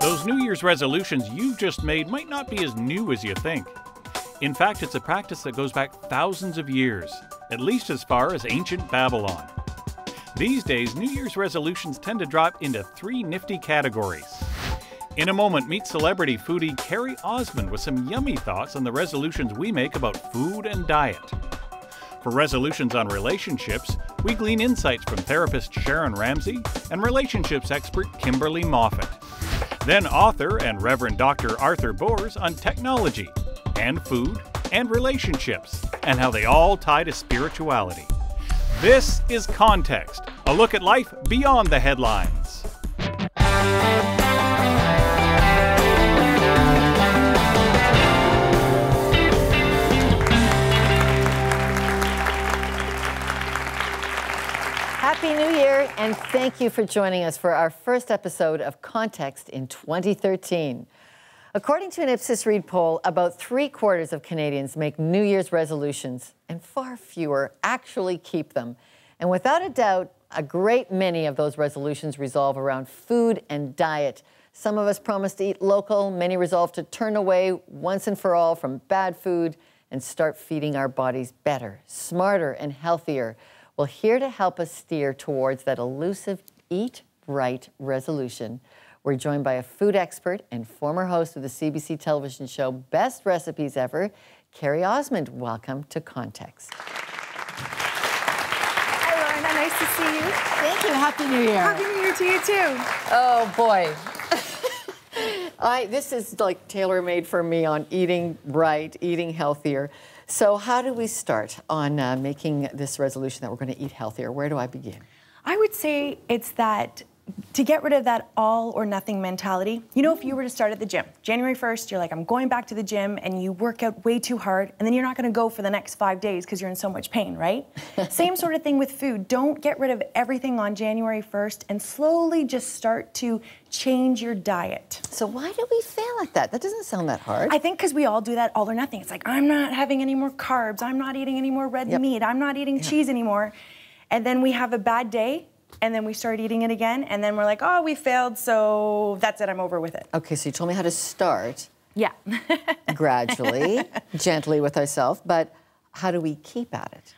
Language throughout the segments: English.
Those New Year's resolutions you've just made might not be as new as you think. In fact, it's a practice that goes back thousands of years, at least as far as ancient Babylon. These days, New Year's resolutions tend to drop into three nifty categories. In a moment, meet celebrity foodie Carrie Osmond with some yummy thoughts on the resolutions we make about food and diet. For resolutions on relationships, we glean insights from therapist Sharon Ramsey and relationships expert Kimberly Moffat. Then author and Reverend Dr. Arthur Boers on technology, and food, and relationships, and how they all tie to spirituality. This is Context, a look at life beyond the headlines. Happy New Year, and thank you for joining us for our first episode of Context in 2013. According to an Ipsos Reid poll, about 3/4 of Canadians make New Year's resolutions, and far fewer actually keep them. And without a doubt, a great many of those resolutions revolve around food and diet. Some of us promise to eat local, many resolve to turn away once and for all from bad food and start feeding our bodies better, smarter, and healthier. Well, here to help us steer towards that elusive Eat Right resolution, we're joined by a food expert and former host of the CBC television show Best Recipes Ever, Carrie Osmond. Welcome to Context. Hi, Lorna. Nice to see you. Thank you. Happy New Year. Happy New Year to you, too. Oh, boy. This is like tailor-made for me on eating right, eating healthier. So how do we start on making this resolution that we're going to eat healthier? Where do I begin? I would say it's that to get rid of that all or nothing mentality. You know, if you were to start at the gym, January 1st, you're like, I'm going back to the gym, and you work out way too hard, and then you're not going to go for the next 5 days because you're in so much pain, right? Same sort of thing with food. Don't get rid of everything on January 1st and slowly just start to change your diet. So why do we fail at that? That doesn't sound that hard. I think because we all do that all or nothing. It's like, I'm not having any more carbs. I'm not eating any more red meat. I'm not eating cheese anymore. And then we have a bad day, and then we start eating it again, and then we're like, oh, we failed, so that's it, I'm over with it. Okay, so you told me how to start. Yeah. Gradually, gently with ourselves, but how do we keep at it?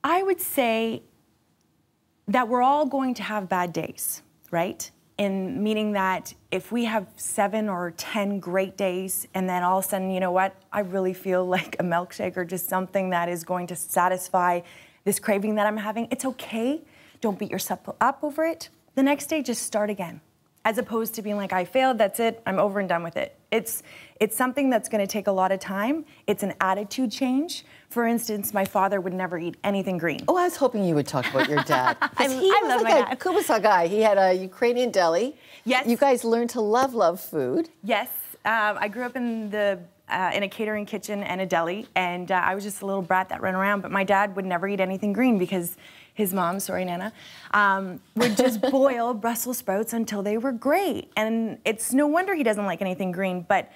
I would say that we're all going to have bad days, right? In meaning that if we have 7 or 10 great days, and then all of a sudden, you know what, I really feel like a milkshake or just something that is going to satisfy this craving that I'm having, it's okay. Don't beat yourself up over it. The next day, just start again. As opposed to being like, I failed, that's it, I'm over and done with it. It's something that's gonna take a lot of time. It's an attitude change. For instance, my father would never eat anything green. Oh, I was hoping you would talk about your dad. I love my dad. Kubasa guy. He had a Ukrainian deli. Yes. You guys learned to love food. Yes, I grew up in a catering kitchen and a deli, and I was just a little brat that ran around, but my dad would never eat anything green because his mom, sorry Nana, would just boil Brussels sprouts until they were great. And it's no wonder he doesn't like anything green, but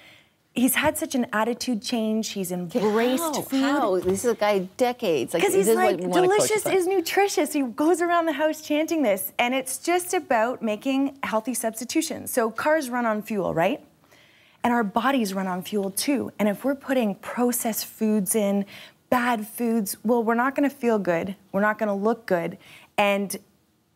he's had such an attitude change. He's embraced food. How? This is a guy decades. Because he's like, delicious is nutritious. He goes around the house chanting this, and it's just about making healthy substitutions. So cars run on fuel, right? And our bodies run on fuel too. And if we're putting processed foods in, bad foods, well, we're not gonna feel good, we're not gonna look good, and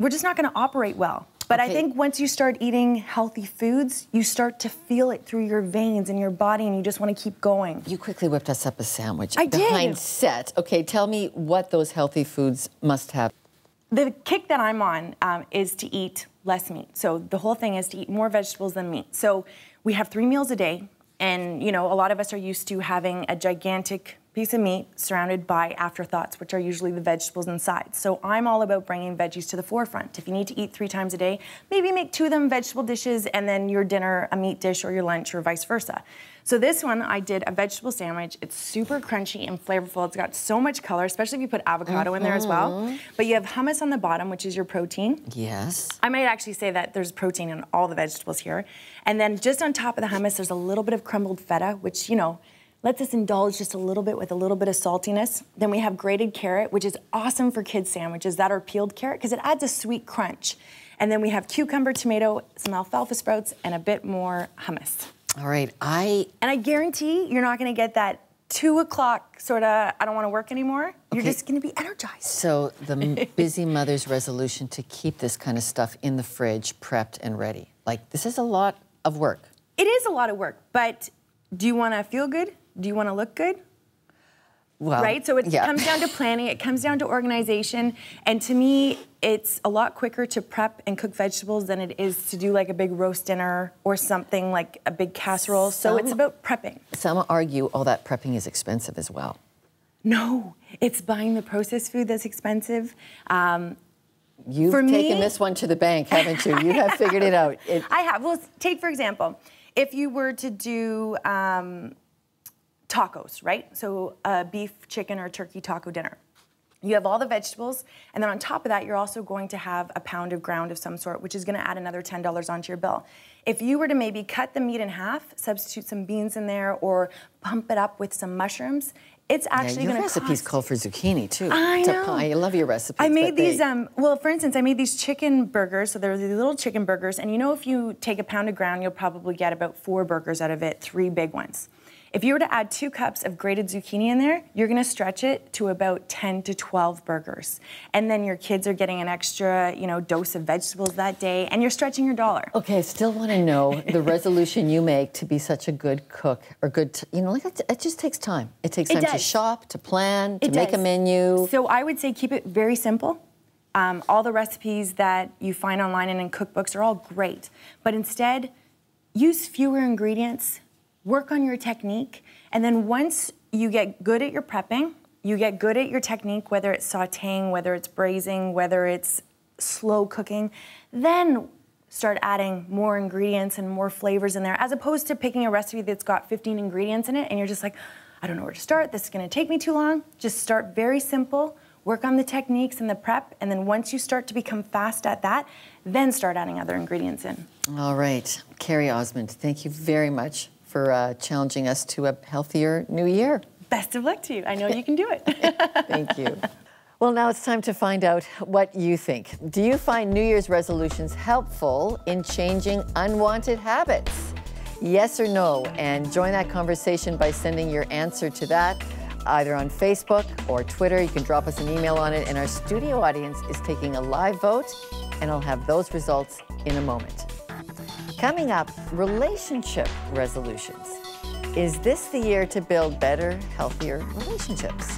we're just not gonna operate well. But I think once you start eating healthy foods, you start to feel it through your veins and your body, and you just wanna keep going. You quickly whipped us up a sandwich. I did. Behind set. Okay, tell me what those healthy foods must have. The kick that I'm on is to eat less meat. So the whole thing is to eat more vegetables than meat. So we have 3 meals a day, and you know, a lot of us are used to having a gigantic piece of meat surrounded by afterthoughts, which are usually the vegetables inside. So I'm all about bringing veggies to the forefront. If you need to eat 3 times a day, maybe make 2 of them vegetable dishes and then your dinner a meat dish or your lunch or vice versa. So this one, I did a vegetable sandwich. It's super crunchy and flavorful. It's got so much color, especially if you put avocado in there as well. But you have hummus on the bottom, which is your protein. Yes. I might actually say that there's protein in all the vegetables here. And then just on top of the hummus, there's a little bit of crumbled feta, which, you know, lets us indulge just a little bit with a little bit of saltiness. Then we have grated carrot, which is awesome for kids' sandwiches that are peeled carrot because it adds a sweet crunch. And then we have cucumber, tomato, some alfalfa sprouts, and a bit more hummus. All right, And I guarantee you're not going to get that 2 o'clock sort of, I don't want to work anymore. You're just going to be energized. So the busy mother's resolution to keep this kind of stuff in the fridge, prepped and ready. Like, this is a lot of work. It is a lot of work, but do you want to feel good? Do you want to look good? Well, right? So it comes down to planning, it comes down to organization, and to me, it's a lot quicker to prep and cook vegetables than it is to do like a big roast dinner or something like a big casserole. So it's about prepping. Some argue, oh, that prepping is expensive as well. No, it's buying the processed food that's expensive. You've taken this one to the bank, haven't you? You have figured it out. I have. Well, take for example, if you were to do tacos, right? So a beef, chicken, or turkey taco dinner. You have all the vegetables, and then on top of that, you're also going to have a pound of ground of some sort, which is going to add another $10 onto your bill. If you were to maybe cut the meat in half, substitute some beans in there, or pump it up with some mushrooms, it's actually going to cost... Your recipe's called for zucchini, too. I know. I love your recipes. I made these, well, for instance, I made these chicken burgers. So they're these little chicken burgers. And you know, if you take a pound of ground, you'll probably get about 4 burgers out of it, 3 big ones. If you were to add 2 cups of grated zucchini in there, you're going to stretch it to about 10 to 12 burgers. And then your kids are getting an extra, dose of vegetables that day, and you're stretching your dollar. Okay, I still want to know the resolution you make to be such a good cook, or good, it just takes time. It takes time to shop, to plan, to make a menu. So I would say keep it very simple. All the recipes that you find online and in cookbooks are all great, but instead, use fewer ingredients. Work on your technique, and then once you get good at your prepping, you get good at your technique, whether it's sautéing, whether it's braising, whether it's slow cooking, then start adding more ingredients and more flavors in there, as opposed to picking a recipe that's got 15 ingredients in it, and you're just like, I don't know where to start, this is gonna take me too long. Just start very simple, work on the techniques and the prep, and then once you start to become fast at that, then start adding other ingredients in. All right, Carrie Osmond, thank you very much for challenging us to a healthier new year. Best of luck to you. I know you can do it. Thank you. Well, now it's time to find out what you think. Do you find New Year's resolutions helpful in changing unwanted habits? Yes or no? And join that conversation by sending your answer to that either on Facebook or Twitter. You can drop us an email on it, and our studio audience is taking a live vote, and I'll have those results in a moment. Coming up, relationship resolutions. Is this the year to build better, healthier relationships?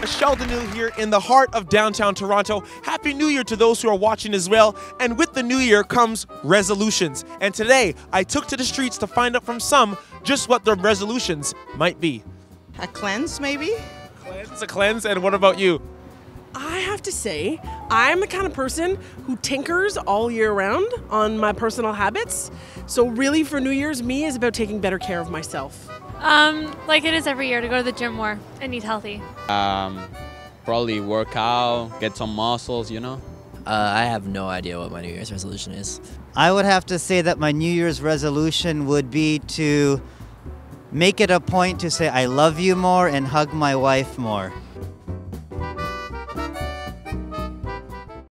Sheldon New here in the heart of downtown Toronto. Happy New Year to those who are watching as well. And with the new year comes resolutions. And today, I took to the streets to find out from some just what their resolutions might be. A cleanse, maybe? A cleanse, and what about you? I have to say, I'm the kind of person who tinkers all year round on my personal habits. So really for New Year's, me is about taking better care of myself. Like it is every year, to go to the gym more and eat healthy. Probably work out, get some muscles, I have no idea what my New Year's resolution is. I would have to say that my New Year's resolution would be to make it a point to say I love you more and hug my wife more.